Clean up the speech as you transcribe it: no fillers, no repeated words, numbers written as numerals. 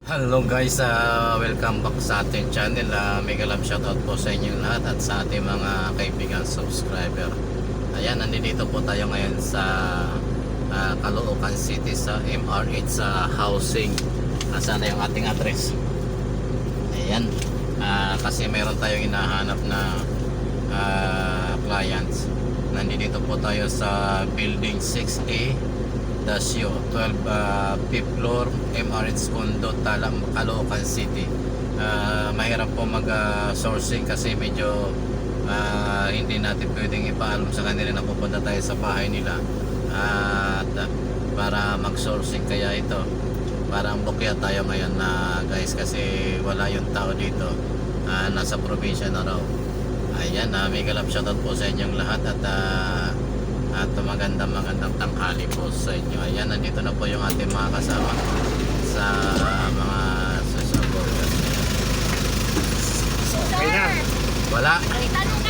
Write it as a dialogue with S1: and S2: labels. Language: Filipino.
S1: Hello guys, welcome back sa ating channel. Mega love shoutout po sa inyong lahat at sa ating mga kaibigan subscriber. Ayan, nandito po tayo ngayon sa Caloocan City sa MRH sa housing. Nasaan na yung ating address? Ayan, kasi meron tayong hinahanap na clients. Nandito po tayo sa building 6A Dasio 12 5th floor MRH Condo Talam, Caloocan City. Mahirap po mag sourcing kasi medyo hindi natin pwedeng ipaalam sa kanila na pupunta tayo sa bahay nila at para mag sourcing, kaya ito parang bukya tayo ngayon na guys kasi wala yung tao dito, nasa probinsya na raw. Ayan, may galap shoutout po sa inyong lahat at magandang tanghali po sa inyo. Ayan, nandito na po yung ating mga kasama sa mga social workers.
S2: Sir,
S1: Wala.
S2: may tanong